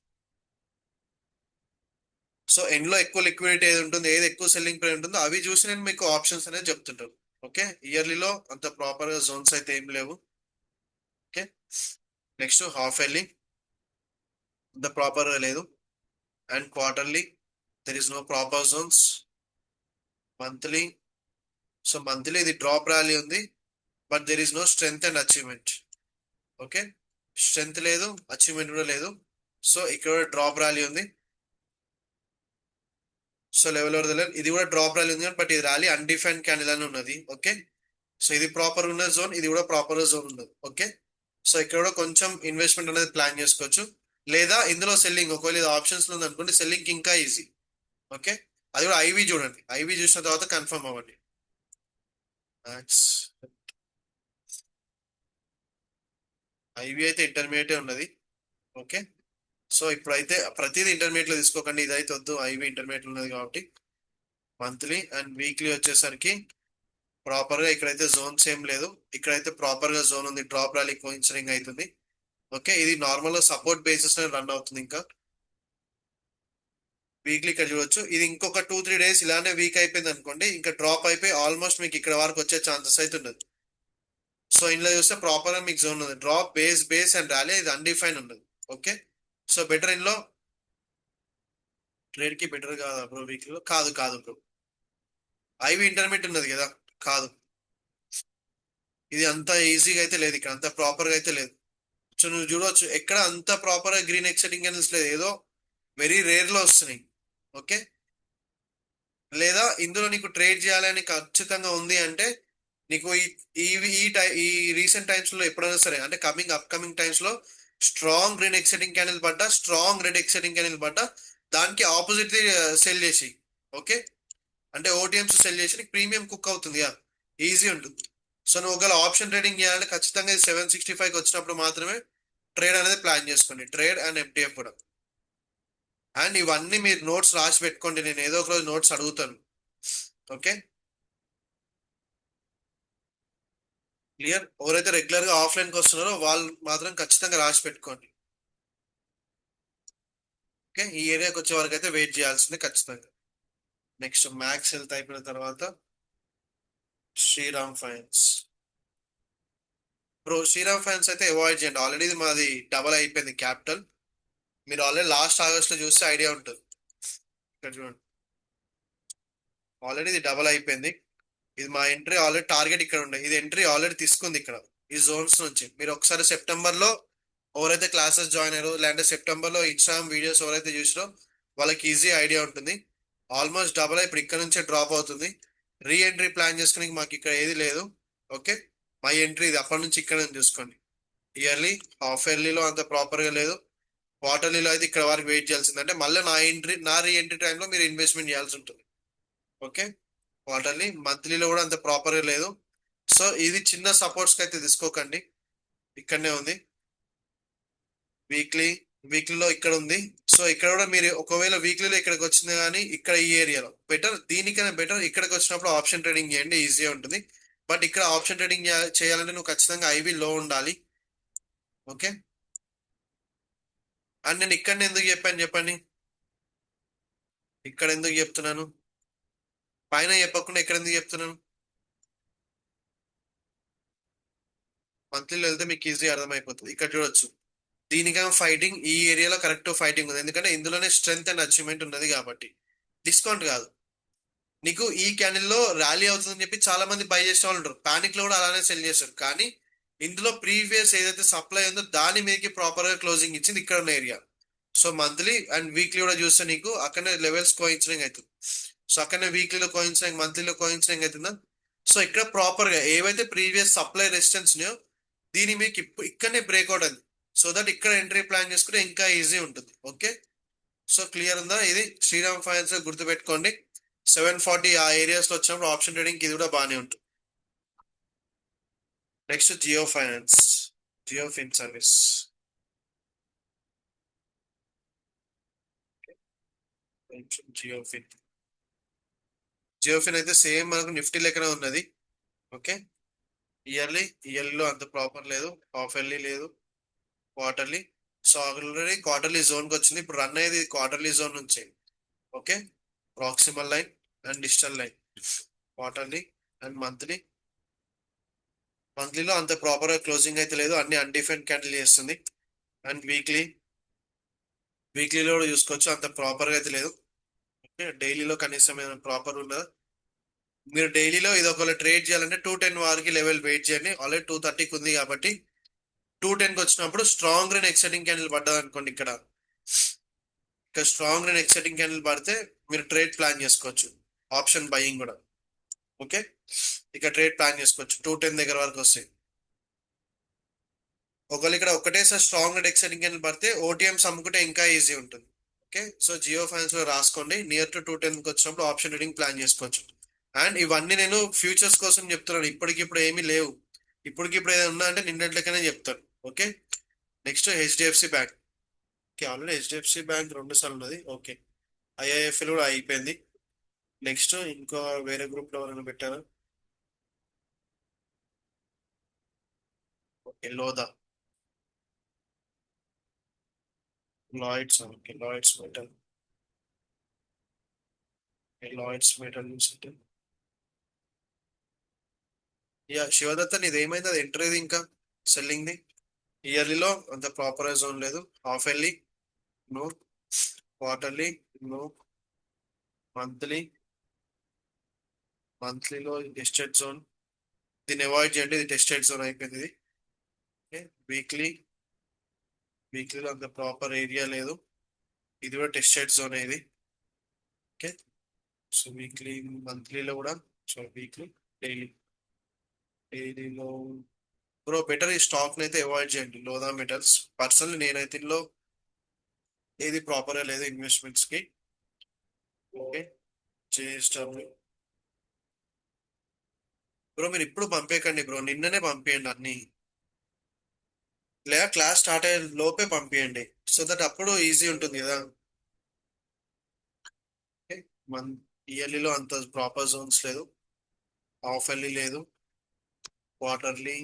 సో ఎండ్లో ఎక్కువ లిక్విడిటీ ఏది ఉంటుంది, ఏది ఎక్కువ సెల్లింగ్ ప్రైస్ ఉంటుందో అవి చూసి నేను మీకు ఆప్షన్స్ అనేది చెప్తుంటాను. ఓకే, ఇయర్లీలో అంత ప్రాపర్ గా జోన్స్ అయితే ఏం లేవు. ఓకే, నెక్స్ట్ హాఫ్ ఇయర్లీ అంత ప్రాపర్ గా లేదు, and quarterly there is no proper zones. Monthly, so monthly ఇది డ్రాప్ ర్యాలీ ఉంది, but there is no strength and achievement. Okay, strength లేదు, అచీవ్మెంట్ కూడా లేదు. సో ఇక్కడ డ్రాప్ ర్యాలీ ఉంది. సో లెవెల్ ఇది కూడా డ్రాప్ ర్యాలీ ఉంది, బట్ ఇది ర్యాలీ అన్డిఫైన్డ్ క్యాండిల్ అని ఉన్నది. ఓకే, సో ఇది ప్రాపర్ ఉన్న జోన్, ఇది కూడా ప్రాపర్ జోన్ ఉన్నది. ఓకే, సో ఇక్కడ కూడా కొంచెం ఇన్వెస్ట్మెంట్ అనేది ప్లాన్ చేసుకోవచ్చు, లేదా ఇందులో సెల్లింగ్ ఒకవేళ ఇది ఆప్షన్స్ లో ఉంది అనుకోండి, సెల్లింగ్ ఇంకా ఈజీ. ఓకే, అది కూడా ఐవి చూడండి, ఐవి చూసిన తర్వాత కన్ఫర్మ్ అవ్వండి. ఐవి అయితే ఇంటర్మీడియట్ ఉన్నది. ఓకే, సో ఇప్పుడైతే ప్రతిదీ ఇంటర్మీడియట్ లో తీసుకోకండి, ఇదైతే వద్దు, ఐవి ఇంటర్మీడియట్ ఉన్నది కాబట్టి. మంత్లీ అండ్ వీక్లీ వచ్చేసరికి ప్రాపర్ గా ఇక్కడైతే జోన్స్ ఏం లేదు, ఇక్కడైతే ప్రాపర్ గా జోన్ ఉంది, డ్రాప్ ర్యాలీ కోయిన్సరింగ్ అవుతుంది. ఓకే, ఇది నార్మల్ గా సపోర్ట్ బేసిస్ రన్ అవుతుంది. ఇంకా వీక్లీ ఇక్కడ చూడొచ్చు, ఇది ఇంకొక 2-3 డేస్ ఇలానే వీక్ అయిపోయింది అనుకోండి, ఇంకా డ్రాప్ అయిపోయి ఆల్మోస్ట్ మీకు ఇక్కడ వరకు వచ్చే ఛాన్సెస్ అయితే ఉన్నది. సో ఇందులో చూస్తే ప్రాపర్ గా మీకు జోన్ ఉంది, drop base base and rally ఇది అన్డిఫైన్ ఉన్నది. ఓకే, సో బెటర్ ఇందులో ట్రేడ్ కి బెటర్ కాదా బ్రో వీక్లీ లో? కాదు కాదు బ్రో, ఐవి ఇంటర్మీడియట్ ఉన్నది కదా, కాదు. ఇది అంత ఈజీగా అయితే లేదు, ఇక్కడ అంత ప్రాపర్ గా అయితే లేదు. సో నువ్వు చూడవచ్చు ఎక్కడ అంత ప్రాపర్ గా గ్రీన్ ఎక్సైటింగ్ క్యాండిల్స్ లేదు, ఏదో వెరీ రేర్ లో వస్తున్నాయి. ఓకే, లేదా ఇందులో నీకు ట్రేడ్ చేయాలని ఖచ్చితంగా ఉంది అంటే నీకు ఈ ఈ రీసెంట్ టైమ్స్ లో ఎప్పుడైనా సరే అంటే అప్కమింగ్ టైమ్స్ లో స్ట్రాంగ్ గ్రీన్ ఎక్సైటింగ్ క్యాండిల్ పడ్డా, స్ట్రాంగ్ రెడ్ ఎక్సైటింగ్ క్యాండిల్ పడ్డా, దానికి ఆపోజిట్ సెల్ చేసి. ఓకే, అంటే ఓటీఎంస్ సెల్ చేసి నీకు ప్రీమియం కుక్ అవుతుంది, ఈజీ ఉంటుంది. సో నువ్వు ఒకవేళ ఆప్షన్ ట్రేడింగ్ చేయాలంటే ఖచ్చితంగా 765 వచ్చినప్పుడు మాత్రమే ట్రేడ్ అనేది ప్లాన్ చేసుకోండి, ట్రేడ్ అండ్ ఎంటీఎఫ్ కూడా. అండ్ ఇవన్నీ మీరు నోట్స్ రాసి పెట్టుకోండి, నేను ఏదో ఒక రోజు నోట్స్ అడుగుతాను. Okay, clear. ఎవరైతే రెగ్యులర్ గా ఆఫ్లైన్ కి వస్తున్నారో వాళ్ళు మాత్రం ఖచ్చితంగా రాసి పెట్టుకోండి. ఓకే, ఈ ఏరియాకి వచ్చే వరకు అయితే వెయిట్ చేయాల్సిందే ఖచ్చితంగా. నెక్స్ట్ మ్యాక్స్ హెల్త్ అయిపోయిన తర్వాత Shriram finance. Bro Shriram finance అయితే అవాయిడ్ చేయండి, ఆల్రెడీ మాది డబల్ అయిపోయింది క్యాపిటల్. మీరు ఆల్రెడీ లాస్ట్ ఆగస్ట్ లో చూస్తే ఐడియా ఉంటుంది. ఇక్కడ చూడండి, ఆల్రెడీ ఇది డబల్ అయిపోయింది. ఇది మా ఎంట్రీ ఆల్రెడీ టార్గెట్ ఇక్కడ ఉండే, ఇది ఎంట్రీ ఆల్రెడీ తీసుకుంది ఇక్కడ ఈ జోన్స్ నుంచి. మీరు ఒకసారి సెప్టెంబర్ లో ఎవరైతే క్లాసెస్ జాయిన్ అయ్యారో లేదంటే సెప్టెంబర్ లో ఇన్స్టాగ్రామ్ వీడియోస్ ఎవరైతే చూసారో వాళ్ళకి ఈజీ ఐడియా ఉంటుంది. ఆల్మోస్ట్ డబల్ ఇప్పుడు ఇక్కడ నుంచే డ్రాప్ అవుతుంది. రీ ఎంట్రీ ప్లాన్ చేసుకుని మాకు ఇక్కడ ఏది లేదు. ఓకే, మై ఎంట్రీ ఇది అప్పటి నుంచి ఇక్కడ నుంచి చూసుకోండి. ఇయర్లీ, హాఫ్ ఇయర్లీలో అంత ప్రాపర్ గా లేదు, క్వార్టర్లీలో అయితే ఇక్కడ వరకు వెయిట్ చేయాల్సింది. అంటే మళ్ళీ నా రీ ఎంట్రీ టైంలో మీరు ఇన్వెస్ట్మెంట్ చేయాల్సి ఉంటుంది. ఓకే, క్వార్టర్లీ మంత్లీలో కూడా అంత ప్రాపర్ గా లేదు. సో ఇది చిన్న సపోర్ట్స్ కి అయితే తీసుకోకండి, ఇక్కడనే ఉంది. వీక్లీ, వీక్లీలో ఇక్కడ ఉంది. సో ఇక్కడ కూడా మీరు ఒకవేళ వీక్లీలో ఇక్కడికి వచ్చింది కానీ ఇక్కడ ఈ ఏరియాలో బెటర్, దీనికైనా బెటర్ ఇక్కడికి వచ్చినప్పుడు ఆప్షన్ ట్రేడింగ్ చేయండి, ఈజీగా ఉంటుంది. బట్ ఇక్కడ ఆప్షన్ ట్రేడింగ్ చేయాలంటే నువ్వు ఖచ్చితంగా ఐబీ లో ఉండాలి. ఓకే, అండ్ నేను ఇక్కడ ఎందుకు చెప్పాను చెప్పండి, ఇక్కడ ఎందుకు చెప్తున్నాను, పైన చెప్పకుండా ఇక్కడ ఎందుకు చెప్తున్నాను? మంత్లీలో వెళ్తే మీకు ఈజీ అర్థమైపోతుంది. ఇక్కడ చూడొచ్చు, దీనికైనా ఫైటింగ్ ఈ ఏరియాలో కరెక్ట్ ఫైటింగ్ ఉంది, ఎందుకంటే ఇందులోనే స్ట్రెంగ్త్ అండ్ అచీవ్మెంట్ ఉన్నది కాబట్టి. డిస్కౌంట్ కాదు. నీకు ఈ క్యాండిల్ లో ర్యాలీ అవుతుందని చెప్పి చాలా మంది బై చేసే వాళ్ళు ఉంటారు, పానిక్ లో కూడా అలానే సెల్ చేస్తారు. కానీ ఇందులో ప్రీవియస్ ఏదైతే సప్లై ఉందో దాని మీదకి ప్రాపర్ గా క్లోజింగ్ ఇచ్చింది ఇక్కడ ఉన్న area. So monthly and weekly కూడా చూస్తే నీకు అక్కడనే లెవెల్స్ కోయిన్సిడింగ్ అవుతుంది. సో అక్కడనే వీక్లీలో కోయిన్సిడింగ్, మంత్లీలో కోయిన్సిడింగ్ అవుతుందా. సో ఇక్కడ ప్రాపర్ గా ఏవైతే ప్రీవియస్ సప్లై రెసిస్టెన్స్ ఉన్నాయో దీని మీకు ఇక్కడనే బ్రేక్అవుట్ అయింది. సో దట్ ఇక్కడ ఎంట్రీ ప్లాన్ చేసుకుంటే ఇంకా ఈజీ ఉంటుంది. ఓకే, సో క్లియర్ ఉందా? ఇది శ్రీరామ్ ఫైనాన్స్ గుర్తుపెట్టుకోండి. 740 ఆ ఏరియాస్ లో వచ్చినప్పుడు ఆప్షన్ ట్రేడింగ్ ఇది కూడా బాగానే ఉంటుంది. Next Jio Finance, Jio Fin Service. Jio Fin, Jio Fin అయితే సేమ్ మనకు నిఫ్టీ లెక్కనే ఉన్నది. ఓకే, ఇయర్లీ, ఇయర్లీలో అంత ప్రాపర్ లేదు, హాఫ్ ఇయర్లీ లేదు, quarterly. So already quarterly zone కి వచ్చింది, ఇప్పుడు రన్ అయ్యేది క్వార్టర్లీ జోన్ నుంచి. Okay, proximal line and digital line, quarterly and monthly. మంత్లీలో అంత ప్రాపర్ గా క్లోజింగ్ అయితే లేదు, అన్ని అన్డిఫైన్ క్యాండిల్ చేస్తుంది. అండ్ వీక్లీ, వీక్లీలో కూడా చూసుకోవచ్చు, అంత ప్రాపర్ గా అయితే లేదు. ఓకే, డైలీలో కనీసం ఏమైనా ప్రాపర్ ఉన్నదా? మీరు డైలీలో ఇది ఒకవేళ ట్రేడ్ చేయాలంటే 210 వారికి లెవెల్ వెయిట్ చేయండి, ఆల్రెడీ 230కి ఉంది కాబట్టి 210కి వచ్చినప్పుడు స్ట్రాంగ్ అండ్ ఎక్సైటింగ్ క్యాండిల్ పడ్డది అనుకోండి, ఇక్కడ స్ట్రాంగ్ అండ్ ఎక్సైటింగ్ క్యాండిల్ పడితే మీరు ట్రేడ్ ప్లాన్ చేసుకోవచ్చు, ఆప్షన్ బయింగ్ కూడా. ఓకే, ఇక ట్రేడ్ ప్లాన్ చేసుకోవచ్చు 210 దగ్గర వరకు వస్తాయి. ఒకవేళ ఇక్కడ ఒకటేసారి స్ట్రాంగ్ అండ్ ఎక్సైటింగ్ క్యాండిల్ పడితే ఓటీఎంస్ అమ్ముకుంటే ఇంకా ఈజీ ఉంటుంది. ఓకే, సో జియో ఫైనాన్స్ లో రాసుకోండి, నియర్ టు 210కి వచ్చినప్పుడు ఆప్షన్ ట్రేడింగ్ ప్లాన్ చేసుకోవచ్చు. అండ్ ఇవన్నీ నేను ఫ్యూచర్స్ కోసం చెప్తున్నాను, ఇప్పటికిప్పుడు ఏమీ లేవు. ఇప్పటికిప్పుడు ఏదైనా ఉన్నా అంటే నిన్నట్లకనే చెప్తాను. Okay, next HDFC bank. Okay, already HDFC bank 2 సార్లు ఉన్నది. ఓకే, ఐఐఎఫ్ఎల్ కూడా అయిపోయింది. నెక్స్ట్ ఇంకో వేరే గ్రూప్ లో ఎవరైనా పెట్టారా? Okay, Lodha, Lloyds. Okay, Lloyds metal, Lloyds metal చూసింటే యా శివదత్త నీది ఏమైంది, అది ఎంటర్ అయ్యేది ఇంకా సెల్లింగ్ది. ఇయర్లీలో అంత ప్రాపర్ జోన్ లేదు. Half early no, quarterly no, monthly, మంత్లీలో టెస్టెడ్ జోన్, దీన్ని అవాయిడ్ చేయండి, ఇది టెస్టెడ్ జోన్ అయిపోయింది ఇది. ఓకే, వీక్లీ, వీక్లీలో అంత ప్రాపర్ ఏరియా లేదు, ఇది కూడా టెస్టెడ్ జోన్ ఇది. ఓకే, సో వీక్లీ, మంత్లీలో కూడా, సో వీక్లీ, డైలీ, డైలీలో బ్రో బెటర్ ఈ స్టాక్ అయితే అవాయిడ్ చేయండి, లోదా మెటల్స్. పర్సనల్ నేనైతే ఇందులో ఏది ప్రాపర్ లేదు ఇన్వెస్ట్మెంట్స్ కి. ఓకే, జేఎస్డబ్ల్యూ బ్రో మీరు ఇప్పుడు పంపేయకండి బ్రో, నిన్ననే పంపేయండి అన్ని, లేదా క్లాస్ స్టార్ట్ అయ్యే లోపే పంపేయండి, సో దట్ అప్పుడు ఈజీ ఉంటుంది కదా. ఓకే, మన్ ఇయర్లీలో అంత ప్రాపర్ జోన్స్ లేదు, హాఫ్ ఎర్లీ లేదు, క్వార్టర్లీ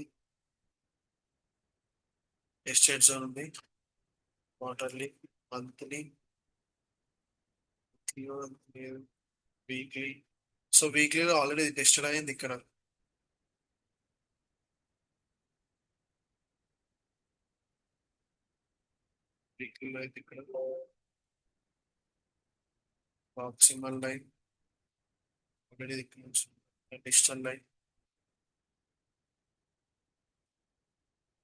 ఎస్టేట్ జోన్ ఉంది, క్వార్టర్లీ, మంత్లీ లేదు, వీక్లీ, సో వీక్లీలో ఆల్రెడీ టెస్టెడ్ అయింది ఇక్కడ. వీక్లీలో అయితే ఇక్కడ ప్రాక్సిమల్ లైన్ ఆల్రెడీ ఇక్కడ నుంచి digital line,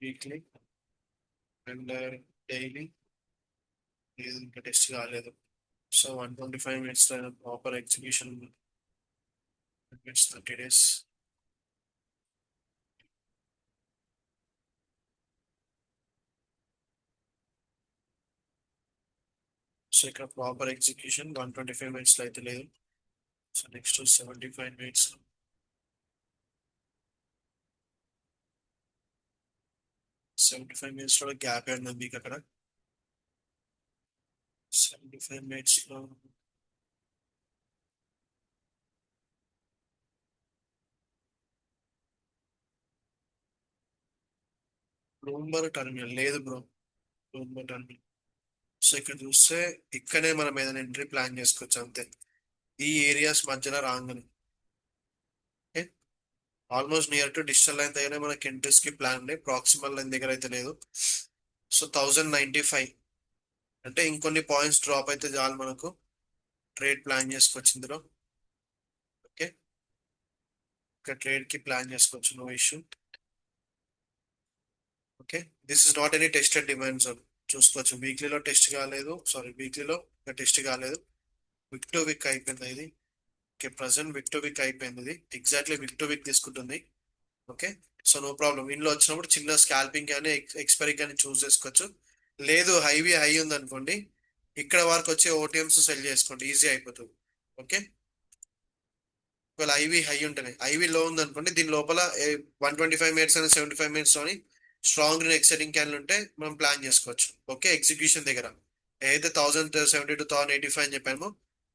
weekly and daily, ఇది ఇంకా టెస్ట్ కాలేదు. So 125 minutes proper execution, minutes 30 days. So ఇక్కడ ప్రాపర్ ఎగ్జిక్యూషన్ 125 minutes అయితే లేదు. సో నెక్స్ట్ 75 minutes, 75 minutes లో గ్యాప్ ఉంది మీకు అక్కడ. 75 minutes లో బ్లూంబర్గ్ టర్మినల్ లేదు బ్రో, బ్లూంబర్గ్ టర్మినల్. సో ఇక్కడ చూస్తే ఇక్కడే మనం ఏదైనా ఎంట్రీ ప్లాన్ చేసుకోవచ్చు అంతే, ఈ ఏరియాస్ మధ్యలో రాగానే. Okay, almost near to digital line దగ్గర మనకి ఎంట్రీస్ కి ప్లాన్ ఉంది, ప్రాక్సిమల్ లైన్ దగ్గర అయితే లేదు. సో 1095 అంటే ఇంకొన్ని పాయింట్స్ డ్రాప్ అయితే చాలు మనకు ట్రేడ్ ప్లాన్ చేసుకోవచ్చు ఇందులో. ఓకే, ఇక్కడ ట్రేడ్ కి ప్లాన్ చేసుకోవచ్చు, no issue. Okay, this is not any tested demand zone, చూసుకోవచ్చు వీక్లీలో టెస్ట్ కాలేదు, సారీ వీక్లీలో టెస్ట్ కాలేదు, విక్ టు విక్ అయిపోయింది ఇది. ఓకే, ప్రజెంట్ విక్ టు విక్ అయిపోయింది ఇది, ఎగ్జాక్ట్లీ విక్ టు విక్ తీసుకుంటుంది. ఓకే, సో నో ప్రాబ్లం, ఇంట్లో వచ్చినప్పుడు చిన్న స్కాల్పింగ్ కానీ ఎక్స్పైరీ కానీ చూస్ చేసుకోవచ్చు. లేదు హైవీ హై ఉంది అనుకోండి, ఇక్కడ వరకు వచ్చే ఓటీఎంస్ సెల్ చేసుకోండి, ఈజీ అయిపోతుంది. ఓకే, ఒకవేళ ఐవి హై ఉంటేనే, ఐవి లో ఉంది అనుకోండి, దీని లోపల 125 minutes అని 75 minutes లోని స్ట్రాంగ్ ఎక్సైటింగ్ క్యాన్లు ఉంటే మనం ప్లాన్ చేసుకోవచ్చు. ఓకే, ఎగ్జిక్యూషన్ దగ్గర ఏదైతే 1072 1085 అని చెప్పామో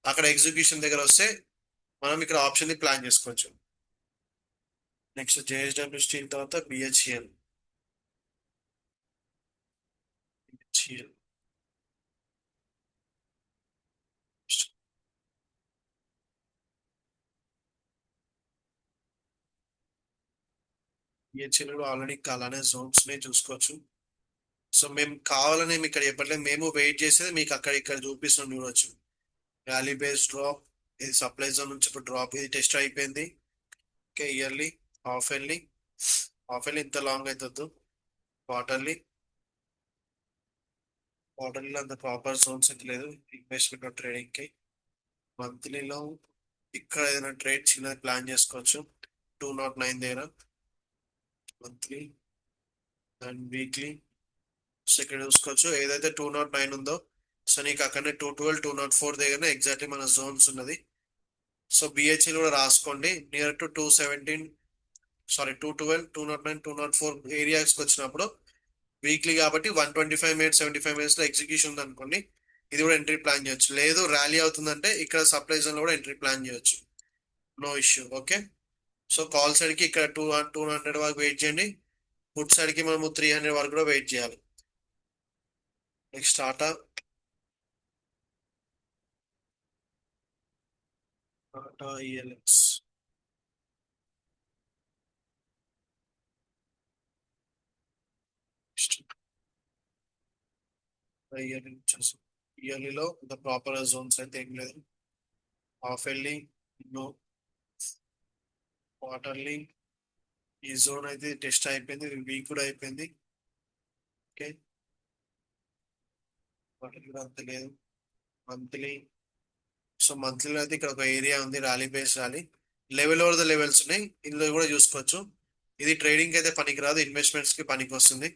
అక్కడ ఎగ్జిక్యూషన్ దగ్గర వస్తే మనం ఇక్కడ ఆప్షన్ ని ప్లాన్ చేసుకోవచ్చు. నెక్స్ట్ జేఎస్డబ్ల్యూ స్టీల్ తర్వాత బిహెచ్ఎల్. బిహెచ్ఎల్ బిహెచ్ఎల్ కూడా ఆల్రెడీ అలానే జోన్స్ నే చూసుకోవచ్చు. సో మేము కావాలని మీకు ఇక్కడ చెప్పట్లేదు, మేము వెయిట్ చేసేది మీకు అక్కడ ఇక్కడ చూపిస్తున్నాం చూడొచ్చు. వ్యాలీ బేస్ డ్రాప్, ఇది సప్లై జోన్ నుంచి ఇప్పుడు డ్రాప్, ఇది టెస్ట్ అయిపోయింది. Okay, yearly, half yearly, half yearly ఇంత లాంగ్ అవుతుంది, క్వార్టర్లీ, క్వార్టర్లీలో అంత ప్రాపర్ జోన్స్ అయితే లేదు ఇన్వెస్ట్మెంట్ ట్రేడింగ్ కి. మంత్లీలో ఇక్కడ ఏదైనా ట్రేడ్ చిన్నది ప్లాన్ చేసుకోవచ్చు, 209 దగ్గర మంత్లీ అండ్ వీక్లీ. సో ఇక్కడ చూసుకోవచ్చు ఏదైతే 209 ఉందో, సో నీకు అక్కడనే 212 204 దగ్గర ఎగ్జాక్ట్లీ మన జోన్స్ ఉన్నది. సో బిహెచ్ఎల్ కూడా రాసుకోండి, నియర్ టు 217, సారీ 212 209 204 ఏరియాస్కి వచ్చినప్పుడు వీక్లీ కాబట్టి 125 minutes 75 minutes లో ఎగ్జిక్యూషన్ ఉంది అనుకోండి, ఇది కూడా ఎంట్రీ ప్లాన్ చేయొచ్చు. లేదు ర్యాలీ అవుతుందంటే ఇక్కడ సప్లై జోన్ లో కూడా ఎంట్రీ ప్లాన్ చేయొచ్చు, no issue. Okay, so call side కి ఇక్కడ 200 వరకు వెయిట్ చేయండి, ఫుడ్ సైడ్ కి మనము 300 వరకు కూడా వెయిట్ చేయాలి. Next Tata, Tata ELX. Yearly వచ్చేసి ఇయర్లీలో ఇంత ప్రాపర్ జోన్స్ అయితే ఏం లేదు. Half yearly no. క్వార్టర్లీ ఈ జోన్ అయితే టెస్ట్ అయిపోయింది, వీక్ కూడా అయిపోయింది. ఓకే, క్వార్టర్లీ కూడా అంత లేదు. మంత్లీ, సో మంత్లీలో అయితే ఇక్కడ ఒక ఏరియా ఉంది, rally base rally. Level over the levels ఉన్నాయి, ఇందులో కూడా చూసుకోవచ్చు. ఇది ట్రేడింగ్ అయితే పనికి రాదు, ఇన్వెస్ట్మెంట్స్ కి పనికి వస్తుంది.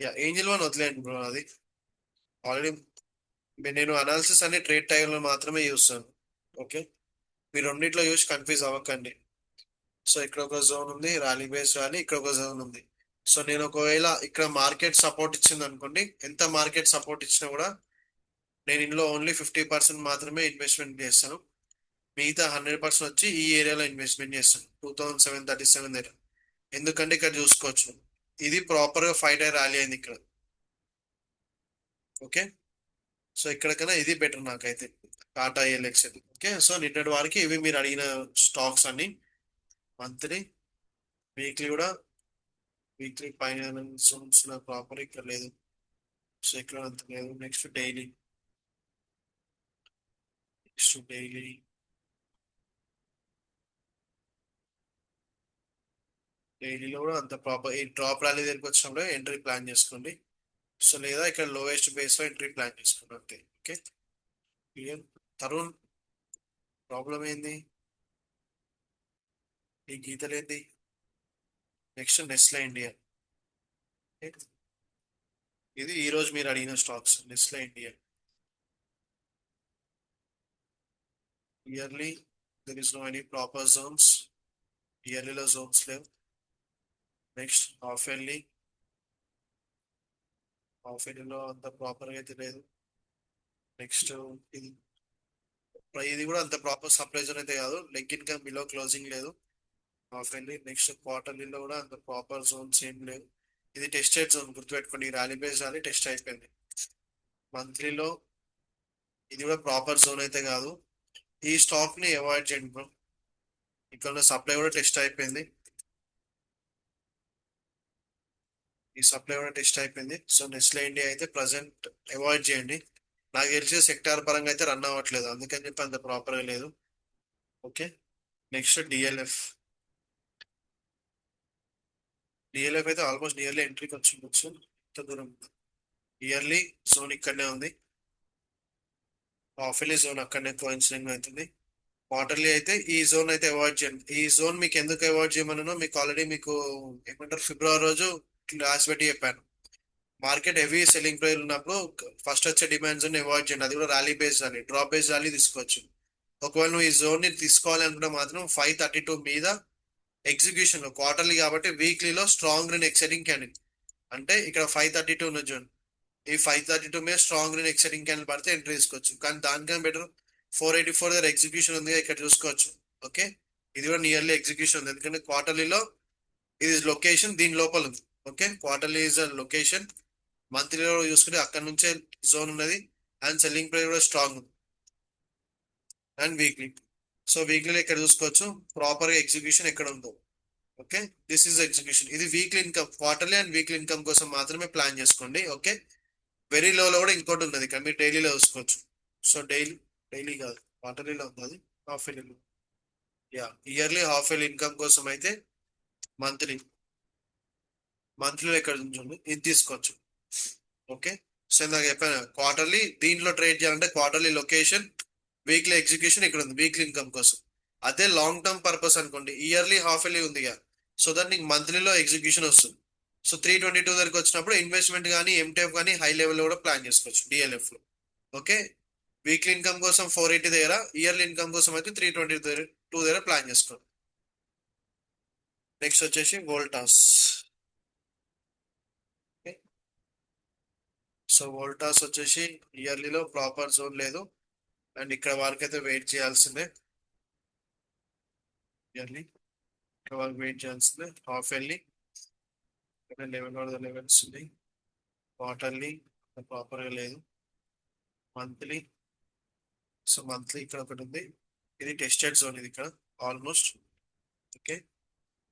యా, ఏంజిల్ వన్ వదిలేండి బ్రో, అది ఆల్రెడీ నేను అనాలిసిస్ అనే ట్రేడ్ టైంలో మాత్రమే చూస్తాను. ఓకే, మీరు రెండిట్లో చూసి కన్ఫ్యూజ్ అవ్వకండి. సో ఇక్కడ ఒక జోన్ ఉంది, ర్యాలీ బేస్ ర్యాలీ, ఇక్కడ ఒక జోన్ ఉంది. సో నేను ఒకవేళ ఇక్కడ మార్కెట్ సపోర్ట్ ఇచ్చింది అనుకోండి, ఎంత మార్కెట్ సపోర్ట్ ఇచ్చినా కూడా నేను ఇందులో ఓన్లీ 50% మాత్రమే ఇన్వెస్ట్మెంట్ చేస్తాను. మిగతా 100% వచ్చి ఈ ఏరియాలో ఇన్వెస్ట్మెంట్ చేస్తాను, 2737 దగ్గర. ఎందుకంటే ఇక్కడ చూసుకోవచ్చు, ఇది ప్రాపర్ గా 5 డే ర్యాలీ అయింది ఇక్కడ. ఓకే, సో ఇక్కడ కన్నా ఇది బెటర్ నాకైతే, టాటా ఎల్ఎక్స్. ఓకే, సో నిన్నటి వారికి ఇవి మీరు అడిగిన స్టాక్స్ అన్ని. మంత్లీ, వీక్లీ కూడా, వీక్లీ పైన ప్రాపర్ ఇక్కడ లేదు, సో ఇక్కడ అంత లేదు. నెక్స్ట్ డైలీ, డైలీ డైలీలో కూడా అంత ప్రాపర్, ఈ డ్రాప్ ర్యాలీ దగ్గరికి వచ్చినప్పుడు ఎంట్రీ ప్లాన్ చేసుకోండి. సో లేదా ఇక్కడ లోయెస్ట్ బేస్ లో ఎంట్రీ ప్లాన్ చేసుకోండి అంతే. Okay, clear. తరుణ్, ప్రాబ్లం ఏంది, ఈ గీతలేంది? Next Nestle India. ఇది ఈ రోజు మీరు అడిగిన stocks, Nestle India. Yearly there is no any proper zones, ఇయర్లీలో జోన్స్ లేవు. నెక్స్ట్ హాఫ్ ఇయర్లీ, హాఫ్ ఇయర్లీలో అంత ప్రాపర్గా అయితే లేదు. నెక్స్ట్ ఇది, ఇది కూడా అంత ప్రాపర్ సప్లై జోన్ అయితే కాదు, లెగ్ ఇన్కమ్ బిలో క్లోజింగ్ లేదు. హాఫ్ ఇయర్లీ, నెక్స్ట్ క్వార్టర్లీలో కూడా అంత ప్రాపర్ జోన్స్ ఏం లేవు. ఇది టెస్టెడ్ జోన్, గుర్తుపెట్టుకోండి, ర్యాలీ బేస్ ర్యాలీ టెస్ట్ అయిపోయింది. మంత్లీలో ఇది కూడా ప్రాపర్ జోన్ అయితే కాదు. ఈ స్టాక్ ని అవాయిడ్ చేయండి బ్రో, ఇక్కడ సప్లై కూడా టెస్ట్ అయిపోయింది. ఈ సప్లై కూడా టెస్ట్ అయిపోయింది. సో నెస్లే ఇండియా అయితే ప్రజెంట్ అవాయిడ్ చేయండి. నాకు తెలిసి సెక్టార్ పరంగా అయితే రన్ అవ్వట్లేదు, అందుకని చెప్పి అంత ప్రాపర్ గా లేదు. Okay, next DLF. డిఎల్ఎఫ్ అయితే ఆల్మోస్ట్ నియర్లీ ఎంట్రీకి వచ్చి ఇంత దూరం. ఇయర్లీ జోన్ ఇక్కడనే ఉంది, హాఫ్ ఇయర్లీ జోన్ అక్కడనే కోయిన్సిడెంట్ అవుతుంది. క్వార్టర్లీ అయితే ఈ జోన్ అయితే అవాయిడ్ చేయండి. ఈ జోన్ మీకు ఎందుకు అవాయిడ్ చేయమన్నానో మీకు ఆల్రెడీ మీకు ఏమంటారు ఫిబ్రవరి రోజు క్లాస్ పెట్టి చెప్పాను. మార్కెట్ హెవీ సెల్లింగ్ ప్రైస్ ఉన్నప్పుడు ఫస్ట్ వచ్చే డిమాండ్స్ అవాయిడ్ చేయండి, అది కూడా rally base rally, drop base rally తీసుకోవచ్చు. ఒకవేళ నువ్వు ఈ జోన్ ని తీసుకోవాలి అనుకుంటే మాత్రం 532 మీద ఎగ్జిక్యూషన్ లో, క్వార్టర్లీ కాబట్టి వీక్లీలో స్ట్రాంగ్ అండ్ ఎక్సైటింగ్ క్యాండిల్. అంటే ఇక్కడ 532 ఉన్న జోన్, ఈ 532 మీద స్ట్రాంగ్ అండ్ ఎక్సైటింగ్ క్యాండిల్ పడితే ఎంట్రీ తీసుకోవచ్చు. కానీ దానికన్నా బెటర్ 484 దగ్గర ఎగ్జిక్యూషన్ ఉంది ఇక్కడ చూసుకోవచ్చు. ఓకే, ఇది కూడా నియర్లీ ఎగ్జిక్యూషన్ ఉంది, ఎందుకంటే క్వార్టర్లీలో ఇది లొకేషన్ దీని లోపల ఉంది. ఓకే, క్వార్టర్లీ ఇస్ లొకేషన్, మంత్లీలో చూసుకుంటే అక్కడ నుంచే జోన్ ఉన్నది, అండ్ సెల్లింగ్ ప్రైస్ కూడా స్ట్రాంగ్ ఉంది. అండ్ వీక్లీ, సో వీక్లీ ఇక్కడ చూసుకోవచ్చు ప్రాపర్ గా ఎగ్జిక్యూషన్ ఎక్కడ ఉందో. Okay, this is execution. ఇది weekly income, quarterly and weekly income కోసం మాత్రమే ప్లాన్ చేసుకోండి. ఓకే, వెరీ లోలో కూడా ఇంకోటి ఉన్నది ఇక్కడ, మీరు డైలీలో చూసుకోవచ్చు. సో డైలీ, డైలీ కాదు క్వార్టర్లీలో ఉంది అది, half yearly. Yeah, yearly half yearly income కోసం అయితే మంత్లీ, మంత్లీలో ఇక్కడ ఉంచండి, ఇది తీసుకోవచ్చు. ఓకే, సో ఇందాక చెప్పాను క్వార్టర్లీ దీంట్లో ట్రేడ్ చేయాలంటే క్వార్టర్లీ లొకేషన్, వీక్లీ ఎగ్జిక్యూషన్ ఇక్కడ ఉంది వీక్లీ ఇన్కమ్ కోసం. అదే లాంగ్ టర్మ్ పర్పస్ అనుకోండి, ఇయర్లీ హాఫ్ ఇయర్లీ ఉంది కదా, సో దట్ నీకు మంత్లీలో ఎగ్జిక్యూషన్ వస్తుంది. సో 322 దగ్గరికి వచ్చినప్పుడు ఇన్వెస్ట్మెంట్ కానీ ఎంటెఫ్ కానీ హై లెవెల్ లో కూడా ప్లాన్ చేసుకోవచ్చు డిఎల్ఎఫ్ లో. ఓకే, వీక్లీ ఇన్కమ్ కోసం 480 దగ్గర, ఇయర్లీ ఇన్కమ్ కోసం అయితే 322 దగ్గర ప్లాన్ చేసుకోండి. నెక్స్ట్ వచ్చేసి వోల్టాస్. సో వోల్టాస్ వచ్చేసి ఇయర్లీలో ప్రాపర్ జోన్ లేదు, అండ్ ఇక్కడ వరకు అయితే వెయిట్ చేయాల్సిందే. ఇయర్లీ ఇక్కడ వరకు వెయిట్ చేయాల్సిందే. హాఫ్ ఇయర్లీ ఇక్కడ లెవెల్స్ ఉన్నాయి. క్వార్టర్లీ ప్రాపర్గా లేదు. మంత్లీ, సో మంత్లీ ఇక్కడ ఒకటి ఉంది, ఇది టెస్టెడ్ జోన్ ఇది ఇక్కడ ఆల్మోస్ట్. ఓకే,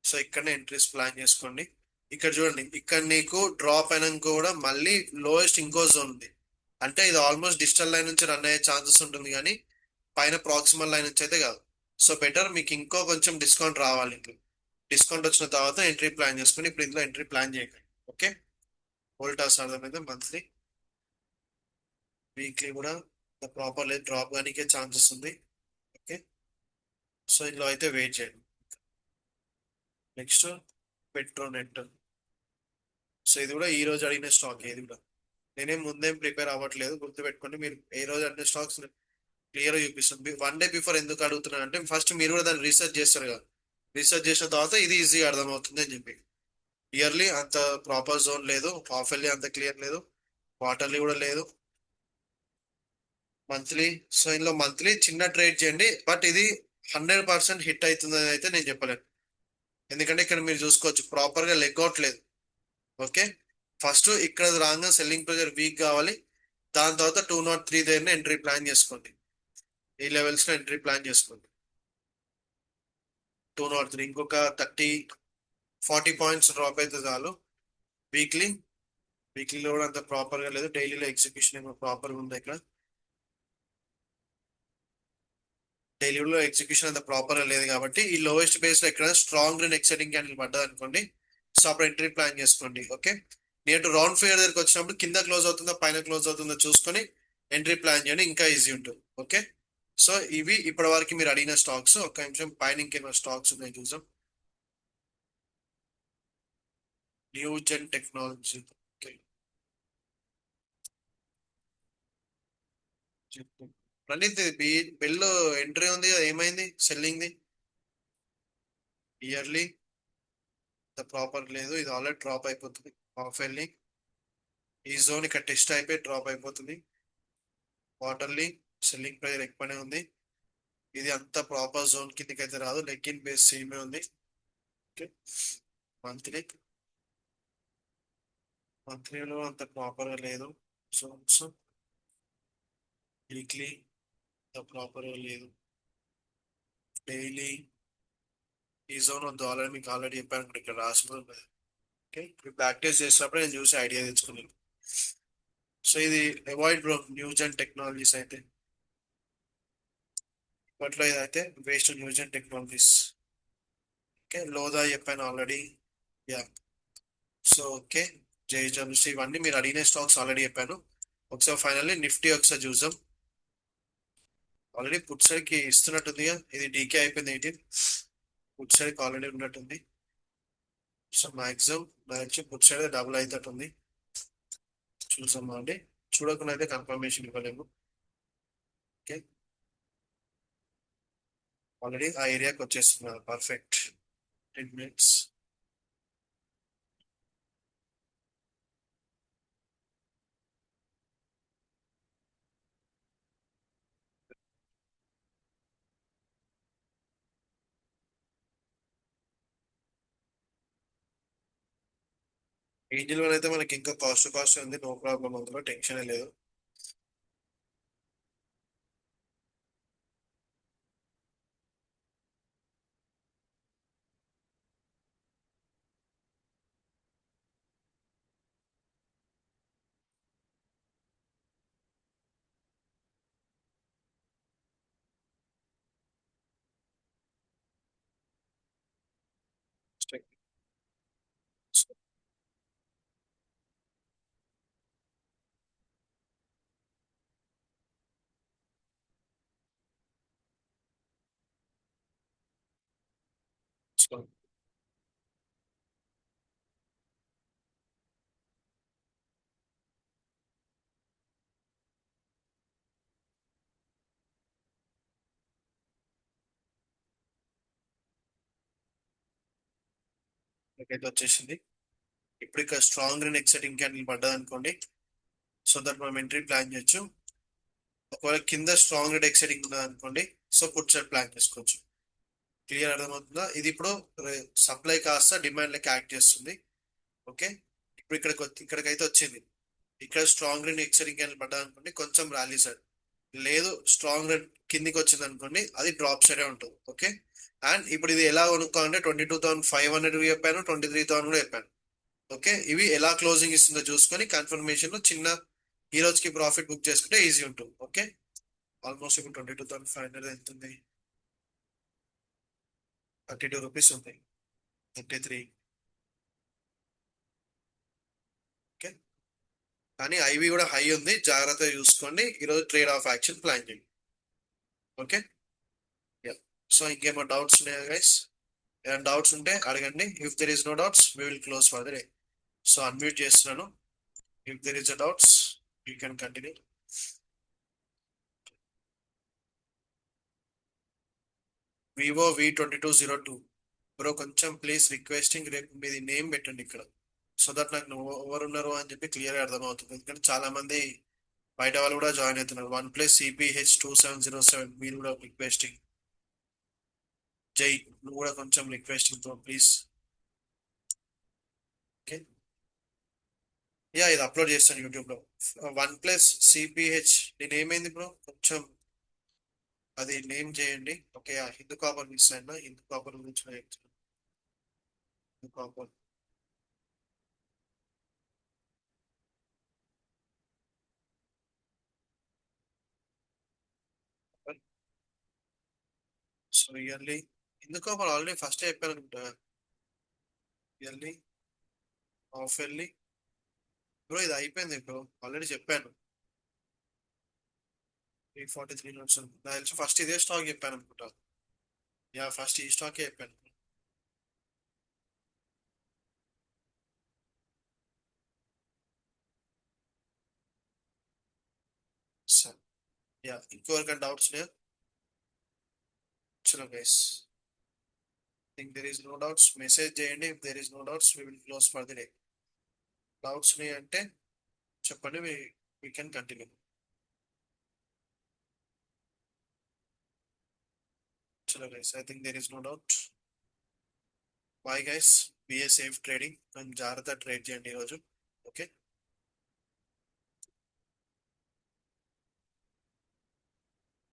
సో ఇక్కడనే ఎంట్రీస్ ప్లాన్ చేసుకోండి. ఇక్కడ చూడండి, ఇక్కడ నీకు డ్రాప్ అయినాక కూడా మళ్ళీ లోయెస్ట్ ఇంకో జోన్ ఉంది. అంటే ఇది ఆల్మోస్ట్ డిజిటల్ లైన్ నుంచి రన్ అయ్యే ఛాన్సెస్ ఉంటుంది కానీ పైన ప్రాక్సిమల్ లైన్ నుంచి అయితే కాదు. సో బెటర్ మీకు ఇంకో కొంచెం డిస్కౌంట్ రావాలి. డిస్కౌంట్ వచ్చిన తర్వాత ఎంట్రీ ప్లాన్ చేసుకుని ఇప్పుడు ఇందులో ఎంట్రీ ప్లాన్ చేయకండి. ఓకే, వోల్టాస్ అర్థమైతే మంత్లీ వీక్లీ కూడా ప్రాపర్ లేదు, డ్రాప్ కానీ ఛాన్సెస్ ఉంది. ఓకే, సో ఇందులో అయితే వెయిట్ చేయండి. నెక్స్ట్ పెట్రోనెట్. సో ఇది కూడా ఈ రోజు అడిగిన స్టాక్. ఇది కూడా నేనేం ముందేం ప్రిపేర్ అవ్వట్లేదు, గుర్తుపెట్టుకోండి. మీరు ఏ రోజు అడిగిన స్టాక్స్ క్లియర్ చూపిస్తుంది. వన్ డే బిఫోర్ ఎందుకు అడుగుతున్నాను అంటే ఫస్ట్ మీరు కూడా దాన్ని రీసెర్చ్ చేస్తారు కదా, రీసెర్చ్ చేసిన తర్వాత ఇది ఈజీగా అర్థమవుతుంది అని చెప్పి. ఇయర్లీ అంత ప్రాపర్ జోన్ లేదు, హాఫ్ ఇయర్లీ అంత క్లియర్ లేదు, క్వార్టర్లీ కూడా లేదు. మంత్లీ, సో ఇందులో మంత్లీ చిన్న ట్రేడ్ చేయండి, బట్ ఇది 100% హిట్ అవుతుందని అయితే నేను చెప్పలేను. ఎందుకంటే ఇక్కడ మీరు చూసుకోవచ్చు ప్రాపర్ గా లెగ్ అవుట్ లేదు. ఓకే, ఫస్ట్ ఇక్కడ రాగా సెల్లింగ్ ప్రెజర్ వీక్ కావాలి, దాని తర్వాత 203 దగ్గర ఎంట్రీ ప్లాన్ చేసుకోండి. ఈ లెవెల్స్ లో ఎంట్రీ ప్లాన్ చేసుకోండి. 203 ఇంకొక 30-40 పాయింట్స్ డ్రాప్ అయితే చాలు. వీక్లీ, వీక్లీలో కూడా అంత ప్రాపర్ గా లేదు, డైలీలో ఎగ్జిక్యూషన్ ఏమో ప్రాపర్ గా ఉంది. ఇక్కడ డైలీలో ఎగ్జిక్యూషన్ అంత ప్రాపర్ గా లేదు కాబట్టి ఈ లోయెస్ట్ బేస్ లో ఇక్కడ స్ట్రాంగ్ అండ్ ఎక్సైటింగ్ క్యాండిల్ పడ్డది అనుకోండి, సో అప్పుడు ఎంట్రీ ప్లాన్ చేసుకోండి. ఓకే, నేటు రౌండ్ ఫిగర్ దగ్గరికి వచ్చినప్పుడు కింద క్లోజ్ అవుతుందో పైన క్లోజ్ అవుతుందో చూసుకొని ఎంట్రీ ప్లాన్ చేయండి, ఇంకా ఈజీ ఉంటుంది. ఓకే, సో ఇవి ఇప్పటి వరకు మీరు అడిగిన స్టాక్స్. ఒక నిమిషం పైన ఇంకేమైనా స్టాక్స్ ఉన్నాయి చూద్దాం. Newgen technology. ఓకే, ప్రణీత్ బిల్ ఎంట్రీ ఉంది కదా, ఏమైంది సెల్లింగ్ ది? ఇయర్లీ ప్రాపర్ లేదు, ఇది ఆల్రెడీ డ్రాప్ అయిపోతుంది. హాఫ్ ఇయర్లీ ఈ జోన్ ఇక్కడ టెస్ట్ అయిపోయి డ్రాప్ అయిపోతుంది. క్వార్టర్లీ సెల్లింగ్ ప్రైస్ ఎక్కువనే ఉంది, ఇది అంత ప్రాపర్ జోన్ కిందకి అయితే రాదు, లెగ్గిన్ బేస్ సేమే ఉంది. ఓకే, మంత్లీ, మంత్లీలో అంత ప్రాపర్ గా లేదు జోన్స్. వీక్లీ అంత ప్రాపర్ గా లేదు. డైలీ ఈ జోన్ వద్దు, ఆల్రెడీ మీకు ఆల్రెడీ చెప్పాను కూడా ఇక్కడ రాసిపోతుంది. ఓకే, ఇప్పుడు ప్రాక్టీస్ చేసినప్పుడు నేను చూసి ఐడియా తెచ్చుకున్నాను. సో ఇది avoid bro, news and technologies అయితే ఇప్పట్లో ఇదైతే waste. News and technologies. Okay, Lodha చెప్పాను ఆల్రెడీ. యా, సో ఓకే, జేజమ్స్ ఇవన్నీ మీరు అడిగిన స్టాక్స్ ఆల్రెడీ చెప్పాను. ఒకసారి ఫైనల్లీ నిఫ్టీ ఒకసారి చూద్దాం. ఆల్రెడీ పుట్ సైడ్ కి ఇస్తున్నట్టుంది, ఇది డీకే అయిపోయింది 18. పుట్ సైడ్ కి ఆల్రెడీ ఉన్నట్టుంది. సో మాక్సిమం నాకు పుట్ సైడ్ డబుల్ అవుతట్టుంది. చూసాం అండి, చూడకుండా అయితే కన్ఫర్మేషన్ ఇవ్వలేము. ఓకే, ఆల్రెడీ ఆ ఏరియాకి వచ్చేస్తున్నారు. Perfect, 10 minutes. ఏంజిల్ వన్ అయితే మనకి ఇంకా కాస్ట్ ఉంది, నో ప్రాబ్లం, అందులో టెన్షన్ లేదు. అయితే వచ్చేసింది. ఇప్పుడు ఇక్కడ స్ట్రాంగ్ అండ్ ఎక్సైటింగ్ క్యాండిల్ పడ్డది అనుకోండి, సో దట్ మనం ఎంట్రీ ప్లాన్ చేయొచ్చు. ఒకవేళ కింద స్ట్రాంగ్ అండ్ ఎక్సైటింగ్ ఉన్నది అనుకోండి, సో పుట్ సైడ్ ప్లాన్ చేసుకోవచ్చు. క్లియర్ అర్థమవుతుందా? ఇది ఇప్పుడు సప్లై కాస్త డిమాండ్ లెక్క యాక్ట్ చేస్తుంది. ఓకే, ఇప్పుడు ఇక్కడికైతే వచ్చింది. ఇక్కడ స్ట్రాంగ్ అండ్ ఎక్సైటింగ్ క్యాండిల్ పడ్డది అనుకోండి, కొంచెం ర్యాలీ సైడ్. లేదు, స్ట్రాంగ్ అండ్ కిందికి వచ్చింది అనుకోండి, అది డ్రాప్ సైడే ఉంటుంది. ఓకే, అండ్ ఇప్పుడు ఇది ఎలా కొనుక్కోవాలంటే 22,500 చెప్పాను, 23,000 కూడా చెప్పాను. ఓకే, ఇవి ఎలా క్లోజింగ్ ఇస్తుందో చూసుకొని కన్ఫర్మేషన్ లో చిన్న ఈ రోజుకి ప్రాఫిట్ బుక్ చేసుకుంటే ఈజీ ఉంటుంది. ఓకే, ఆల్మోస్ట్ ఇప్పుడు 22,500 ఎంత ఉంది, 32 రూపీస్ ఉంది, 33. ఓకే, కానీ ఐవి కూడా హై ఉంది, జాగ్రత్తగా చూసుకోండి. ఈరోజు ట్రేడ్ ఆఫ్ యాక్షన్ ప్లాన్ చేయండి. ఓకే, సో ఇంకేమో డౌట్స్ ఉన్నాయా గైస్? ఏమైనా డౌట్స్ ఉంటే అడగండి. If there is no doubts we will close for the day. So unmute చేస్తున్నాను. If there is a doubts you can continue. Vivo V2202 bro, కొంచెం please requesting రేపు మీది name పెట్టండి ఇక్కడ, సో దట్ నాకు ఎవరు ఉన్నారు అని చెప్పి క్లియర్గా అర్థమవుతుంది. ఎందుకంటే చాలా మంది బయట వాళ్ళు కూడా జాయిన్ అవుతున్నారు. OnePlus CPH2707 మీరు కూడా రిక్వెస్టింగ్. జై, నువ్వు కూడా కొంచెం రిక్వెస్టింగ్ తో ప్లీజ్. ఓకే, యా ఇది అప్లోడ్ చేస్తాను యూట్యూబ్ లో. OnePlus CPH నేను ఏమైంది బ్రో, కొంచెం అది నేమ్ చేయండి. ఓకే, హిందూ కాపర్ మిస్ అయినా, హిందూ కాపర్ గురించి నేను చెప్తున్నాను. Hindu copper, so yearly Hindu copper already first చెప్పాను అనుకుంటా. ఇయర్లీ, హాఫ్ ఇయర్లీ, బ్రో ఇది అయిపోయింది బ్రో, ఆల్రెడీ చెప్పాను. 343 నోట్స్ నాకు తెలిసి ఫస్ట్ ఇదే స్టాక్ చెప్పాను అనుకుంటా. యా ఫస్ట్ ఈ స్టాక్ చెప్పాను. సరే, యా ఇంకెవరికైనా డౌట్స్ లేవు? చలో guys, think there is no doubts message చేయండి. If there is no doubts we will close for the day. Doubts ఉన్నాయి అంటే చెప్పండి, వీ కెన్ కంటిన్యూ. చలో guys, I think there is no doubt. Bye guys, be a safe trading, కొంచెం జాగ్రత్త trade చేయండి ఈరోజు. Okay.